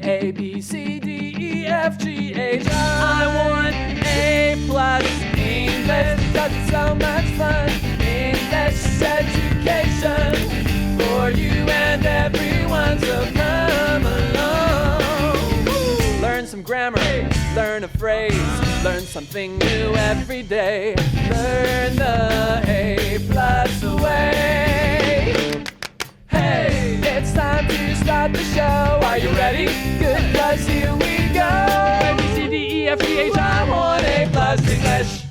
A, B, C, D, E, F, G, H, I want A+ English because it's so much fun. English education for you and everyone, so come along. Learn some grammar, learn a phrase, learn something new every day. Learn the A+ way. Hey, it's time to start the show. Are you ready? Good, 'cause here we go. A, B, C, D, E, F, G, H, I want A+ English.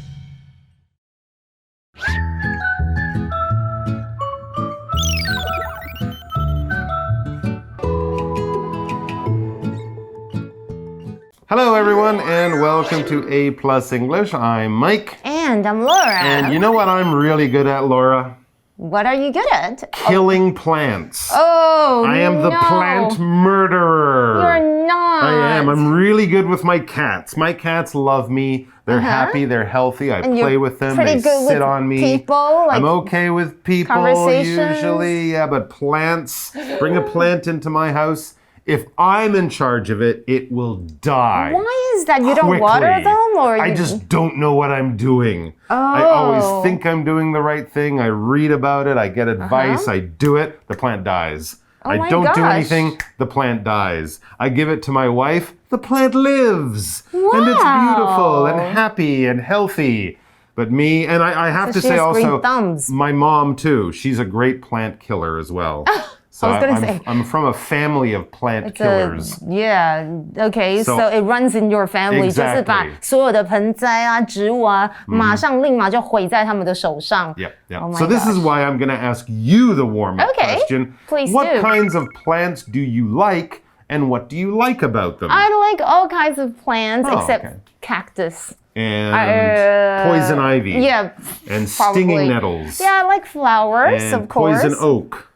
Hello everyone and welcome to A+ English. I'm Mike. And I'm Laura. And you know what I'm really good at, Laura? What are you good at? Killing plants. Oh, I am the plant murderer. You're not. I am. I'm really good with my cats. My cats love me. They're happy. They're healthy. I play with them. They sit on me. People, I'm okay with people usually. Yeah, but plants, bring a plant into my house. If I'm in charge of it, it will die. Why is that? You don't water them? Or I just don't know what I'm doing. I always think I'm doing the right thing. I read about it. I get advice. I do it. The plant dies. I don't do anything. The plant dies. I give it to my wife. The plant lives. Wow. And it's beautiful and happy and healthy. But me, and I have to say also, my mom too. She's a great plant killer as well. So I'm from a family of plant killers. Okay, so it runs in your family. 就是把所有的盆栽啊、植物啊，马上立马就毁在他们的手上。Yeah. So this is why I'm going to ask you the warm-up question. Please do. What kinds of plants do you like, and what do you like about them? I like all kinds of plants except cactus. And poison ivy. Yeah, and stinging nettles. Yeah, I like flowers, of course. Poison oak.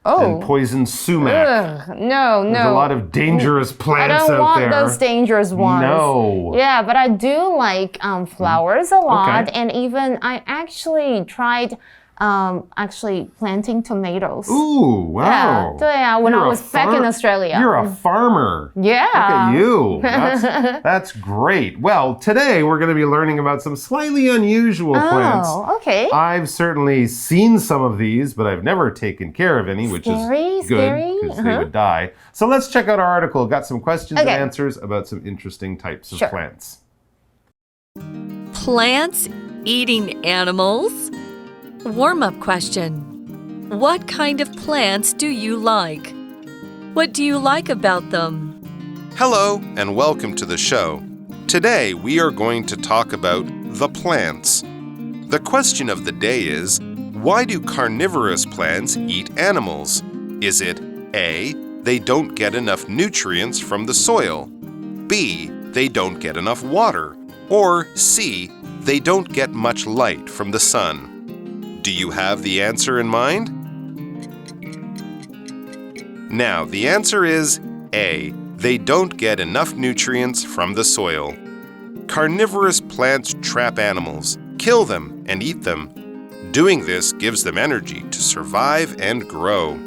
And poison sumac. No. There's a lot of dangerous plants out there. I don't want those dangerous ones. No. Yeah, but I do like flowers a lot. And even I actually tried planting tomatoes. Ooh, wow. Yeah, when I was back in Australia. You're a farmer. Yeah. Look at you. That's great. Well, today we're going to be learning about some slightly unusual plants. Oh, okay. I've certainly seen some of these, but I've never taken care of any, which is good because they would die. So let's check out our article. Got some questions and answers about some interesting types of plants. Plants eating animals? Warm-up question. What kind of plants do you like? What do you like about them? Hello and welcome to the show. Today we are going to talk about the plants. The question of the day is, why do carnivorous plants eat animals? Is it A, they don't get enough nutrients from the soil, B, they don't get enough water, or C, they don't get much light from the sun? Do you have the answer in mind? Now, the answer is A. They don't get enough nutrients from the soil. Carnivorous plants trap animals, kill them, and eat them. Doing this gives them energy to survive and grow.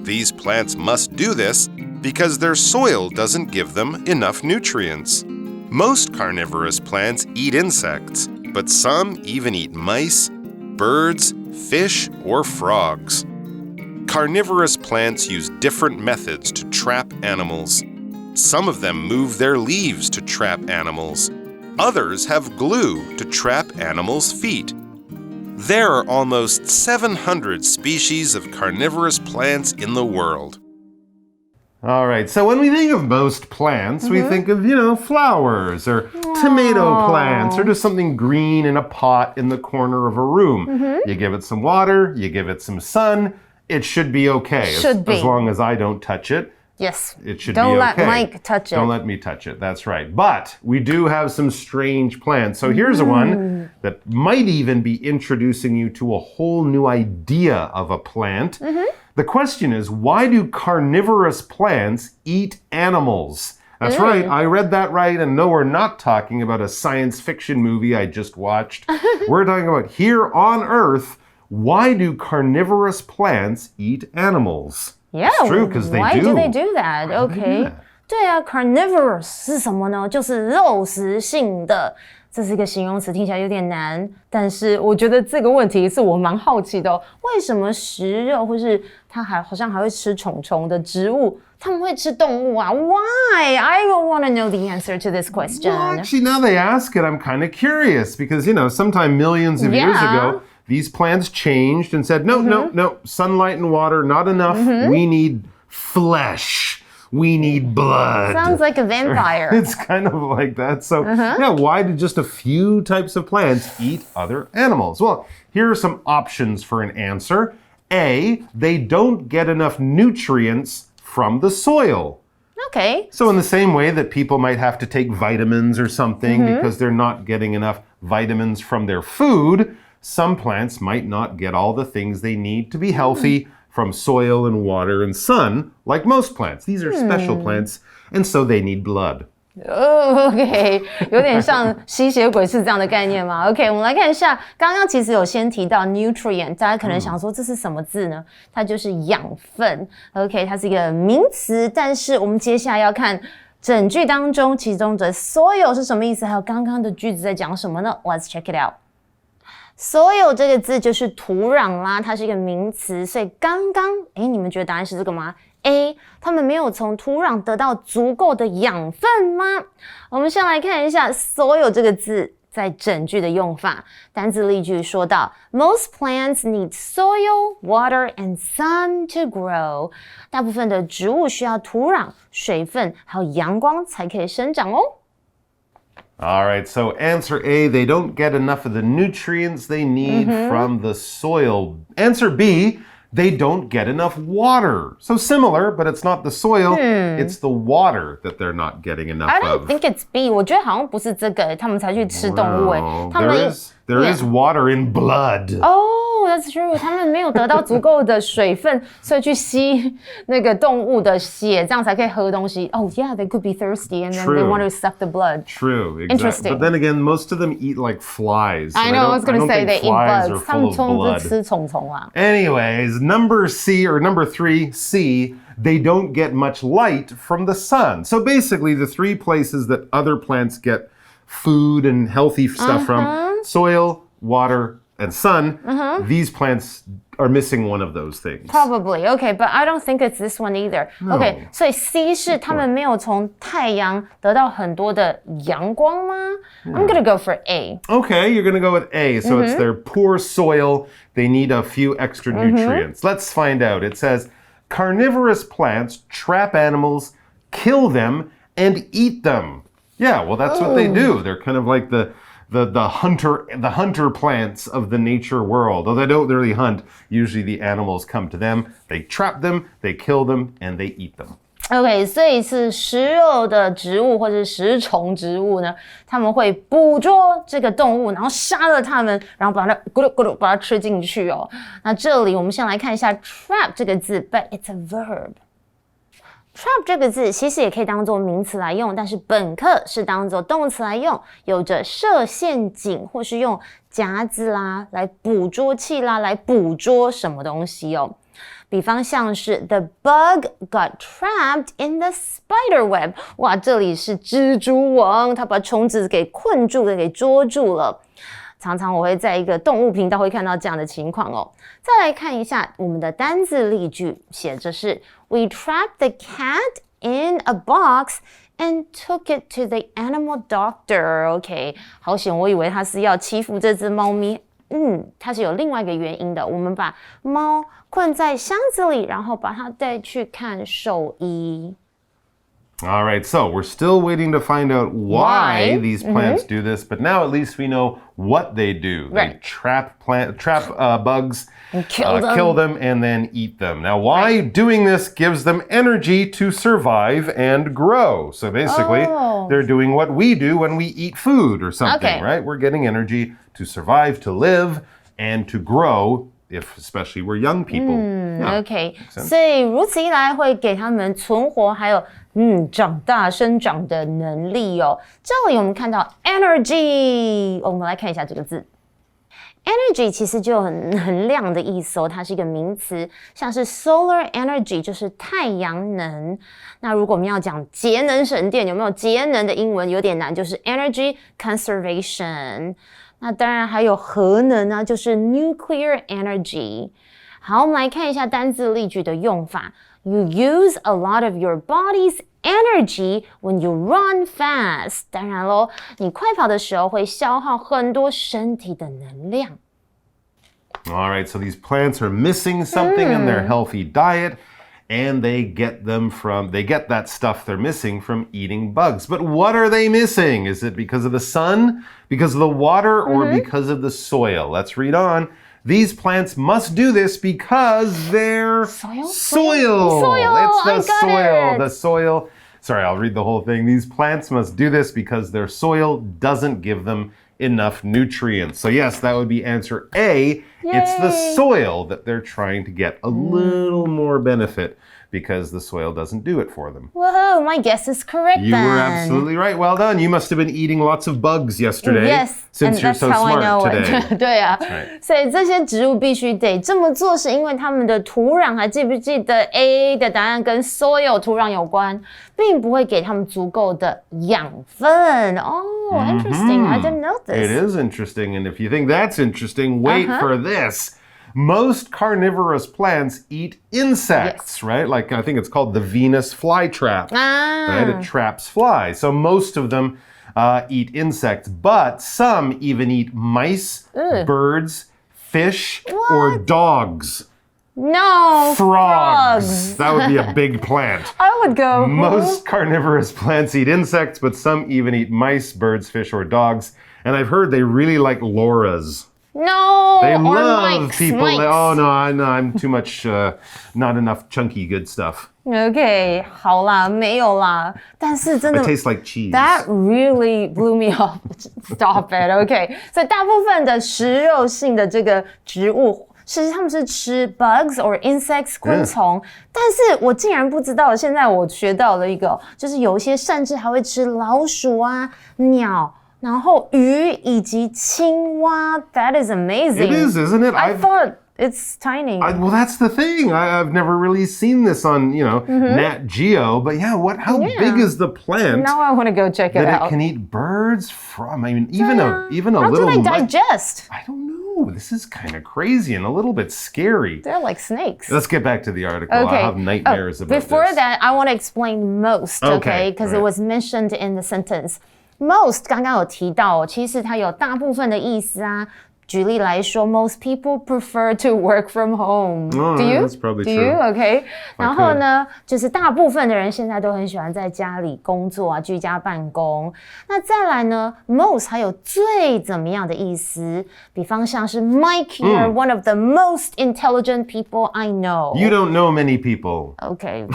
These plants must do this because their soil doesn't give them enough nutrients. Most carnivorous plants eat insects, but some even eat mice, birds, fish, or frogs. Carnivorous plants use different methods to trap animals. Some of them move their leaves to trap animals. Others have glue to trap animals' feet. There are almost 700 species of carnivorous plants in the world. All right, so when we think of most plants, we think of, flowers or tomato plants or just something green in a pot in the corner of a room. You give it some water, you give it some sun, it should be okay. As long as I don't touch it. Yes. It should be okay. Don't let Mike touch it. Don't let me touch it. That's right. But we do have some strange plants. So here's one that might even be introducing you to a whole new idea of a plant. The question is, why do carnivorous plants eat animals? That's right. I read that right. And no, we're not talking about a science fiction movie I just watched. We're talking about here on Earth, why do carnivorous plants eat animals? Yeah, it's true, because they do. Why do they do that? Okay. 对啊 ，carnivorous 是什么呢？就是肉食性的。这是一个形容词，听起来有点难，但是我觉得这个问题是我蛮好奇的哦。为什么食肉或是它好像还会吃虫虫的植物，他们会吃动物啊 ？Why? I want to know the answer to this question. Well, actually, now they ask it, I'm kind of curious because, sometime millions of years ago, these plants changed and said, no, sunlight and water, not enough. We need flesh.We need blood. Sounds like a vampire. It's kind of like that. So, yeah, why did just a few types of plants eat other animals? Well, here are some options for an answer. A, they don't get enough nutrients from the soil. Okay. So in the same way that people might have to take vitamins or something because they're not getting enough vitamins from their food, some plants might not get all the things they need to be healthy.From soil and water and sun, like most plants. These are special plants, and so they need blood. OK， 有点像吸血鬼是这样的概念吗 ？OK， 我们来看一下，刚刚其实有先提到 nutrient， 大家可能想说这是什么字呢？它就是养分。OK， 它是一个名词，但是我们接下来要看整句当中其中的 soil 是什么意思，还有刚刚的句子在讲什么呢 ？Let's check it out.Soil 这个字就是土壤啦，它是一个名词，所以刚刚你们觉得答案是这个吗 ？A， 他们没有从土壤得到足够的养分吗？我们先来看一下 soil 这个字在整句的用法。单字例句说到 ，Most plants need soil, water, and sun to grow。大部分的植物需要土壤、水分还有阳光才可以生长哦。All right, so answer A, they don't get enough of the nutrients they need from the soil. Answer B, they don't get enough water. So similar, but it's not the soil, it's the water that they're not getting enough I don't of. think it's B. 我觉得好像不是这个，他们才去吃动物。他们 There is water in blood. Oh, that's true. 他们没有得到足够的水分，所以去吸那个动物的血，这样才可以喝东西。Oh, yeah, they could be thirsty and then they want to suck the blood. True, exactly. Interesting. But then again, most of them eat like flies. So I know, I was going to say they eat bugs. 他们通常吃虫虫啊。Anyways, number 3, C, they don't get much light from the sun. So basically, the three places that other plants get food and healthy stuff from, soil, water, and sun, these plants are missing one of those things. Probably, okay, but I don't think it's this one either. Okay, 所以 C 是他们没有从太阳得到很多的阳光吗？ I'm gonna go for A. Okay, you're gonna go with A. So it's their poor soil. They need a few extra nutrients. Let's find out. It says, carnivorous plants trap animals, kill them, and eat them. Yeah, well, that's what they do. They're kind of like the hunter plants of the nature world. Though they don't really hunt, usually the animals come to them, they trap them, they kill them, and they eat them. OK， 所以是食肉的植物或者食虫植物呢，他们会捕捉这个动物，然后杀了它们，然后把它咕噜咕噜把它吃进去哦。那这里我们先来看一下 trap 这个字 ，but it's a verb。Trap 这个字其实也可以当作名词来用，但是本课是当作动词来用，有着设陷阱或是用夹子啦、来捕捉器啦、来捕捉什么东西哦。比方像是 The bug got trapped in the spider web。哇，这里是蜘蛛网，它把虫子给困住了，给捉住了。常常我会在一个动物频道会看到这样的情况哦。再来看一下我们的单字例句，写着是 We trapped the cat in a box and took it to the animal doctor. OK， 好险，我以为他是要欺负这只猫咪。它是有另外一个原因的。我们把猫困在箱子里，然后把它带去看兽医。All right, so we're still waiting to find out why these plants do this, but now at least we know what they do. They trap bugs, kill them, and then eat them. Now, why doing this gives them energy to survive and grow? So basically, they're doing what we do when we eat food or something, right? We're getting energy to survive, to live, and to grow. If especially we're young people. OK， 所以如此一来会给他们存活还有长大生长的能力哦。这里我们看到 energy， 我们来看一下这个字 Energy 其实就有很亮的意思哦，它是一个名词，像是 solar energy 就是太阳能。那如果我们要讲节能省电，有没有节能的英文有点难，就是 energy conservation。那当然还有核能啊，就是 nuclear energy。好，我们来看一下单字例句的用法。You use a lot of your body's energy when you run fast. 当然咯，你快跑的时候会消耗很多身体的能量。All right, so these plants are missing something in their healthy diet, and they get that stuff they're missing from eating bugs. But what are they missing? Is it because of the sun, because of the water, or because of the soil? Let's read on. These plants must do this because they're soil. It's the soil. The soil. Sorry, I'll read the whole thing. These plants must do this because their soil doesn't give them enough nutrients. So yes, that would be answer A. Yay. It's the soil that they're trying to get a little more benefit because the soil doesn't do it for them. Whoa, my guess is correct You were absolutely right. Well done. You must have been eating lots of bugs yesterday. Yes, since you're so smart today. 对啊， right. 所以这些植物必须得这么做，是因为它们的土壤，还记不记得 A 的答案跟 soil 土壤有关，并不会给它们足够的养分。Oh, interesting. I didn't know this. It is interesting. And if you think that's interesting, wait for this. Most carnivorous plants eat insects, right? Like I think it's called the Venus flytrap. Right? It traps flies. So most of them eat insects, but some even eat mice, birds, fish, or dogs. No, Frogs. That would be a big plant. I would go. Most carnivorous plants eat insects, but some even eat mice, birds, fish, or dogs. And I've heard they really like Laura's. No, They or love Mike's, people. Mike's. Oh, no, I'm too much, not enough chunky good stuff. Okay, 好啦，没有啦，但是真的 It tastes like cheese. That really blew me off. Stop it. Okay. 所以大部分的食肉性的这个植物，其实他们是吃 bugs or insects 昆虫，但是我竟然不知道，现在我学到了一个，就是有一些甚至还会吃老鼠啊、鸟。然后鱼以及青蛙 That is amazing. It is, isn't it? I thought it's tiny. Well, that's the thing. I've never really seen this on, Nat Geo. But yeah, how big is the plant? Now I want to go check it that out. It can eat birds from. I mean, even a How little. How do they digest? I don't know. This is kind of crazy and a little bit scary. They're like snakes. Let's get back to the article. Okay. I have nightmares about Before this. that, I want to explain most, okay? Because it was mentioned in the sentence. Most 刚刚有提到其实它有大部分的意思啊。举例来说 most people prefer to work from home. Oh, Do you? That's probably Do true. you? Okay. 然后呢，就是大部分的人现在都很喜欢在家里工作啊，居家办公。那再来呢 most 还有最怎么样的意思，比方像是 Mike, you're one of the most intelligent people I know. You don't know many people. Okay.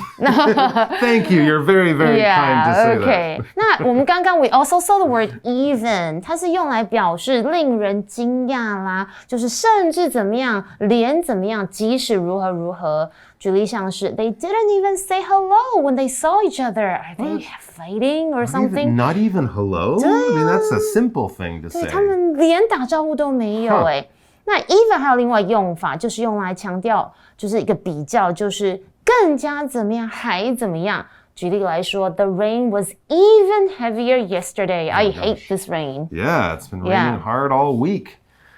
Thank you. You're very, very kind to say okay. that. 那我们刚刚 we also saw the word even， 它是用来表示令人惊讶啦，就是甚至怎么样，连怎么样，即使如何如何。举例像是 They didn't even say hello when they saw each other. Are they fighting or something? Not even hello? I mean, that's a simple thing to 对， say. 他们连打招呼都没有哎。那 even 还有另外用法，就是用来强调，就是一个比较，就是更加怎么样，还怎么样。举例来说 The rain was even heavier yesterday. I hate this rain. Yeah, it's been raining hard all week.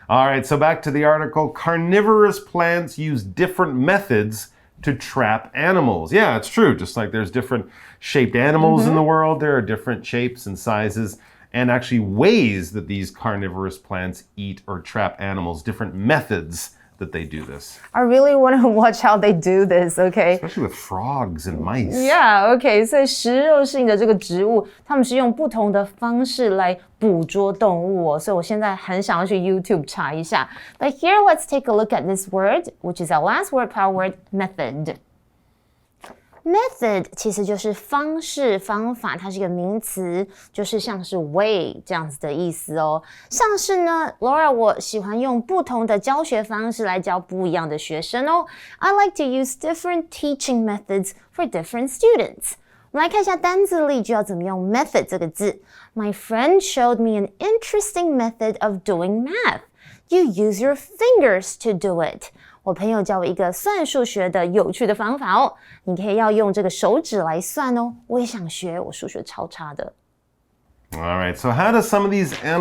All right, so back to the article. Carnivorous plants use different methods to trap animals. Yeah, it's true. Just like there's different shaped animals in the world, there are different shapes and sizes and actually ways that these carnivorous plants eat or trap animals, different methods that they do this. I really want to watch how they do this, okay? Especially with frogs and mice. Yeah, okay. 所以食肉性的这个植物，它们是用不同的方式来捕捉动物哦。所以我现在很想要去 YouTube 查一下。But here, let's take a look at this word, which is our last word, power word, method. Method 其实就是方式、方法，它是一个名词，就是像是 way 这样子的意思哦。像是呢 Laura 我喜欢用不同的教学方式来教不一样的学生哦。I like to use different teaching methods for different students. 我们来看一下单字例句要怎么用 method 这个字。My friend showed me an interesting method of doing math. you use your fingers to do it. 我朋友教我一个算数学的有趣的方法哦，你可以要用这个手指来算哦。我也想学，我数学超差的。All right, so how do some of these how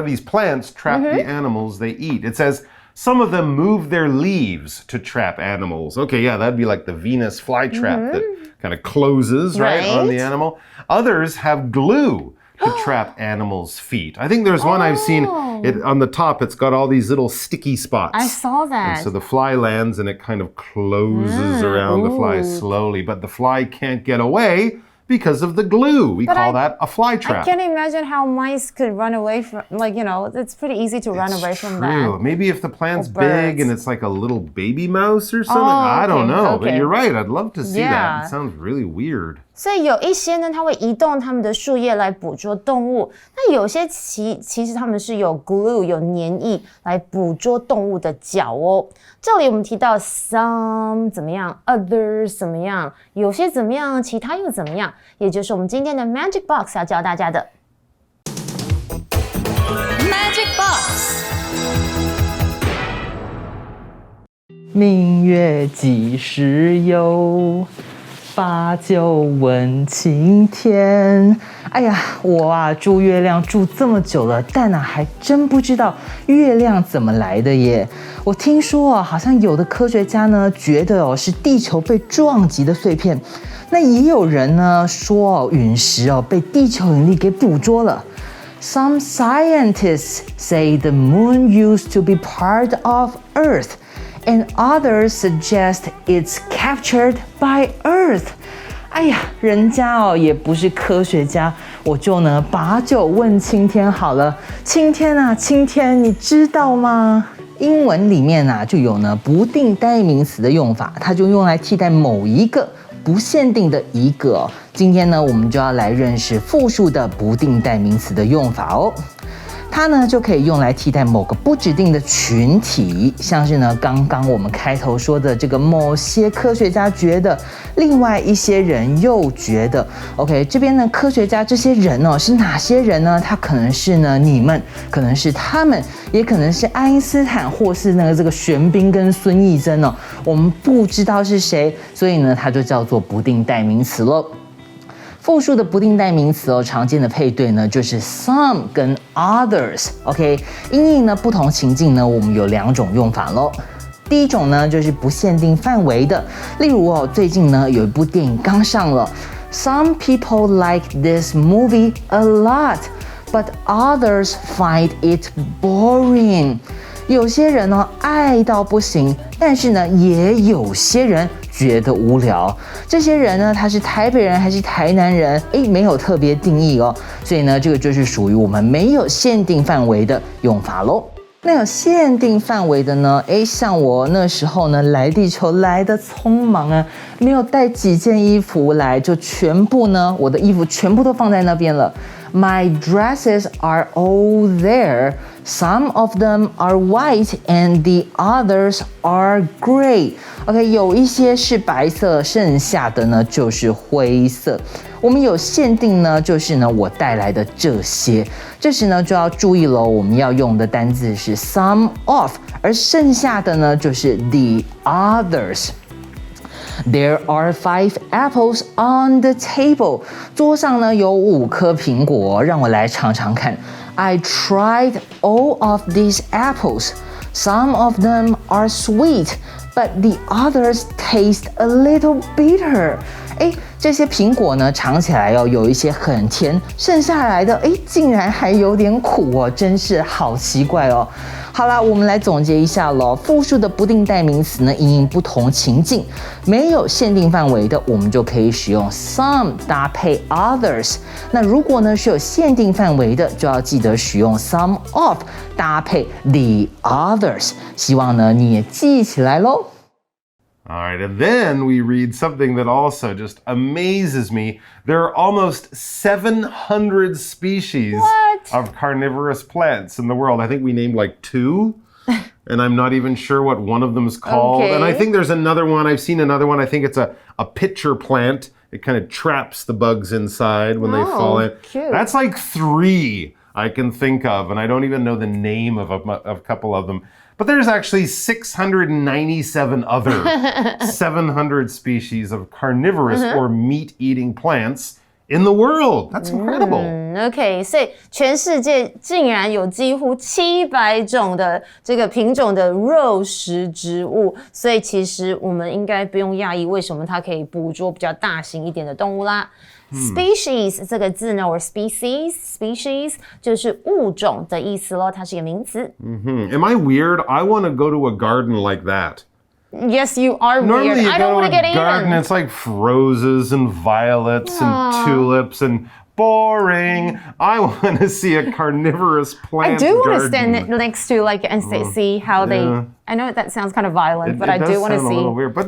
do these plants trap the animals they eat? It says some of them move their leaves to trap animals. Okay, yeah, that'd be like the Venus flytrap that kind of closes, right, on the animal. Others have glue to trap animals' feet. I think there's one I've seen, on the top, it's got all these little sticky spots. I saw that. And so the fly lands and it kind of closes around the fly slowly, but the fly can't get away because of the glue. We call that a fly trap. I can't imagine how mice could run away from, it's pretty easy to run away from that. Maybe if the plant's big and it's like a little baby mouse or something. I don't know, but you're right. I'd love to see that. It sounds really weird. 所以有一些呢，它会移动它们的树叶来捕捉动物。那有些其实它们是有 glue 有粘液来捕捉动物的脚哦。这里我们提到 some 怎么样 ，others 怎么样，有些怎么样，其他又怎么样，也就是我们今天的 Magic Box 要教大家的 Magic Box 明月几时有？把酒问青天。哎呀，我啊住月亮住这么久了，但还真不知道月亮怎么来的耶。我听说好像有的科学家呢觉得是地球被撞击的碎片，那也有人呢说陨石被地球引力给捕捉了。Some scientists say the moon used to be part of Earth.And others suggest it's captured by Earth. 哎呀，人家也不是科学家，我就呢把酒问青天好了。青天啊，青天，你知道吗？英文里面就有呢不定代名词的用法，它就用来替代某一个不限定的一个哦。今天呢，我们就要来认识复数的不定代名词的用法哦。它呢就可以用来替代某个不指定的群体，像是呢刚刚我们开头说的这个某些科学家觉得，另外一些人又觉得。OK， 这边呢科学家这些人是哪些人呢？他可能是呢你们，可能是他们，也可能是爱因斯坦，或是这个玄彬跟孙艺珍我们不知道是谁，所以呢它就叫做不定代名词咯。复数的不定代名词常见的配对呢就是 some 跟 others。OK， 因应呢不同情境呢，我们有两种用法咯。第一种呢就是不限定范围的，例如最近呢有一部电影刚上了 ，Some people like this movie a lot, but others find it boring。有些人爱到不行，但是呢也有些人觉得无聊。这些人呢他是台北人还是台南人？没有特别定义所以呢这个就是属于我们没有限定范围的用法咯。那有限定范围的呢？像我那时候呢来地球来的匆忙啊，没有带几件衣服来，就全部呢我的衣服全部都放在那边了。My dresses are all there. Some of them are white and the others are gray. OK， 有一些是白色，剩下的呢就是灰色。我们有限定呢，就是呢我带来的这些。这时呢就要注意了，我们要用的单字是 some of， 而剩下的呢就是 the others。There are 5 apples on the table. 桌上呢有5颗苹果，让我来尝尝看。I tried all of these apples. Some of them are sweet, but the others taste a little bitter. 这些苹果呢尝起来有一些很甜，剩下来的竟然还有点苦真是好奇怪好啦，我们来总结一下咯。复数的不定代名词呢，因应不同情境，没有限定范围的，我们就可以使用 some 搭配 others。那如果呢是有限定范围的，就要记得使用 some of 搭配 the others。希望呢你也记起来咯。All right, and then we read something that also just amazes me. There are almost 700 species of carnivorous plants in the world. I think we named like 2, and I'm not even sure what one of them is called. Okay. And I think there's another one. I've seen another one. I think it's a pitcher plant. It kind of traps the bugs inside when they fall in. Cute. That's like 3 I can think of, and I don't even know the name of a couple of them. But there's actually 697 other 700 species of carnivorous or meat-eating plants in the world. That's incredible. OK， 所以全世界竟然有几乎700种的这个品种的肉食植物，所以其实我们应该不用讶异为什么它可以捕捉比较大型一点的动物啦。Species 这个字呢 or species 就是物种的意思咯，它是一个名词。Am I weird? I want to go to a garden like that. Yes, you are Normally weird. you I go don't want to to get a garden, even. it's like roses and violets and tulips and boring. I want to see a carnivorous plant I do want to garden. stand next to and see how they. I know that sounds kind of violent, but I do want to see. It does sound a little weird, but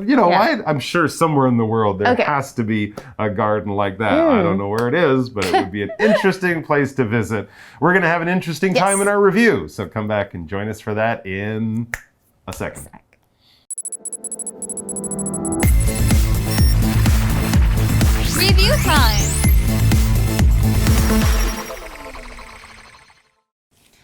I'm sure somewhere in the world there has to be a garden like that. I don't know where it is, but it would be an interesting place to visit. We're going to have an interesting time in our review, so come back and join us for that in a second. Review time.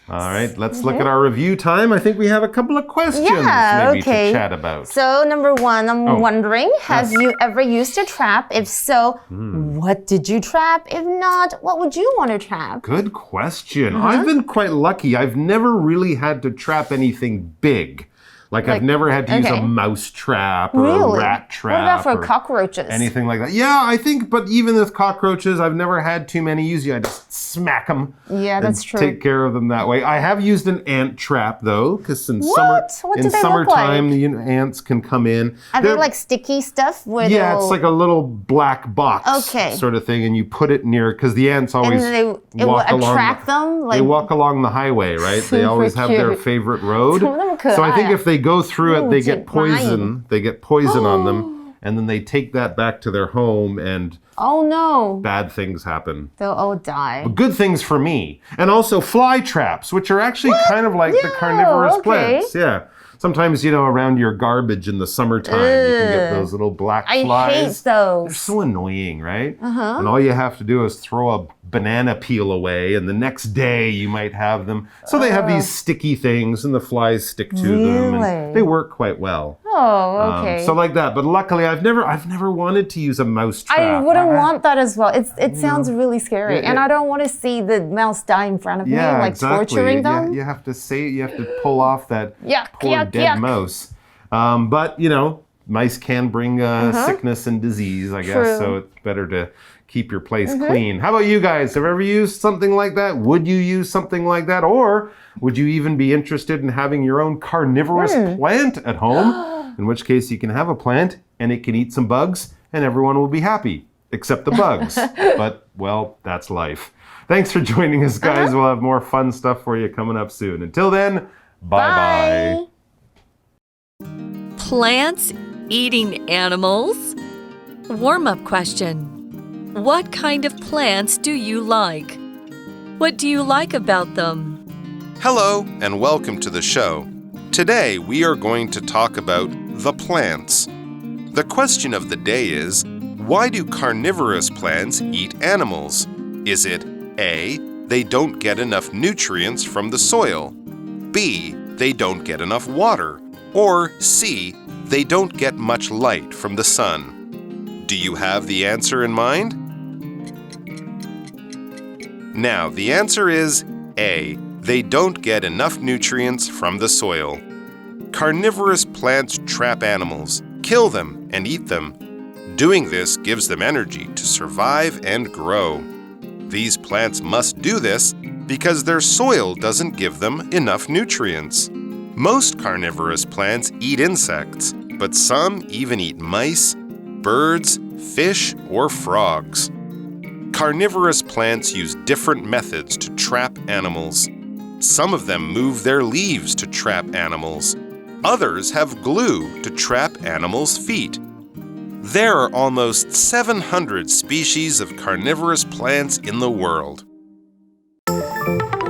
All right, let's look at our review time. I think we have a couple of questions maybe to chat about. So number one, I'm wondering, have you ever used a trap? If so, what did you trap? If not, what would you want to trap? Good question. I've been quite lucky. I've never really had to trap anything big. Like I've never had to use a mouse trap or a rat trap. What about for cockroaches? Anything like that. Yeah, I think, but even with cockroaches, I've never had too many. Usually I just smack them. Yeah, that's true. Take care of them that way. I have used an ant trap though, because in What do they summertime, look like? Ants can come in. Are they like sticky stuff? Yeah, it's like a little black box sort of thing, and you put it near, because the ants always it will attract them? They walk along the highway, right? They always have their favorite road. So I think if they go through it, they get poison. They get poison on them, and then they take that back to their home, and bad things happen. They'll all die. But good things for me. And also fly traps, which are actually kind of like the carnivorous plants. Yeah. Sometimes, around your garbage in the summertime, you can get those little black flies. I hate those. They're so annoying, right? And all you have to do is throw a banana peel away, and the next day you might have them. So they have these sticky things, and the flies stick to them, and they work quite well. Oh, okay. So like that. But luckily, I've never wanted to use a mouse trap. I wouldn't want that as well. It sounds really scary, and I don't want to see the mouse die in front of me, torturing them. You have to pull off that poor dead mouse. But mice can bring sickness and disease, I guess. So it's better to keep your place clean. How about you guys? Have you ever used something like that? Would you use something like that? Or would you even be interested in having your own carnivorous plant at home? In which case you can have a plant and it can eat some bugs and everyone will be happy, except the bugs. But, well, that's life. Thanks for joining us, guys. We'll have more fun stuff for you coming up soon. Until then, bye-bye. Plants eating animals? Warm-up question. What kind of plants do you like? What do you like about them? Hello, and welcome to the show. Today, we are going to talk about the plants. The question of the day is, why do carnivorous plants eat animals? Is it A, they don't get enough nutrients from the soil, B, they don't get enough water, or C, they don't get much light from the sun? Do you have the answer in mind? Now, the answer is A. They don't get enough nutrients from the soil. Carnivorous plants trap animals, kill them, and eat them. Doing this gives them energy to survive and grow. These plants must do this because their soil doesn't give them enough nutrients. Most carnivorous plants eat insects, but some even eat mice, birds, fish, or frogs. Carnivorous plants use different methods to trap animals. Some of them move their leaves to trap animals. Others have glue to trap animals' feet. There are almost 700 species of carnivorous plants in the world.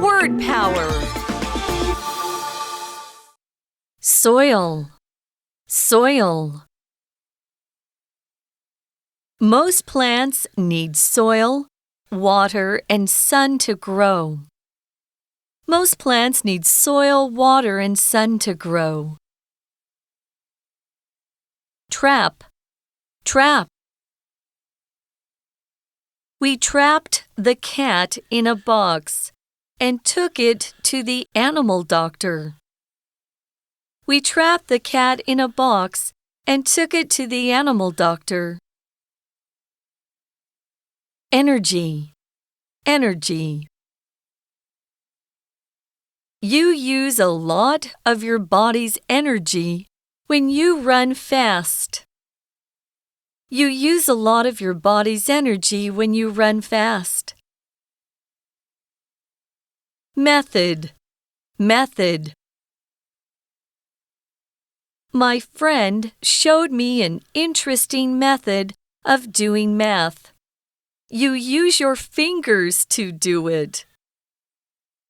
Word power. Soil. Soil. Most plants need soil, water, and sun to grow. Most plants need soil, water, and sun to grow. Trap, trap. We trapped the cat in a box and took it to the animal doctor. We trapped the cat in a box and took it to the animal doctor. Energy, energy. You use a lot of your body's energy when you run fast. You use a lot of your body's energy when you run fast. Method, method. My friend showed me an interesting method of doing math. You use your fingers to do it.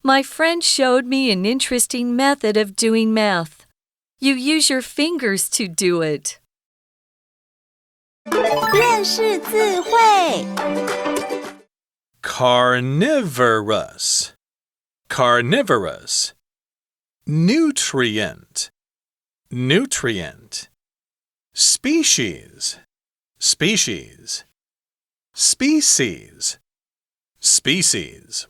My friend showed me an interesting method of doing math. You use your fingers to do it. 认识字汇 Carnivorous, carnivorous. Nutrient, nutrient. Species, species. Species, species.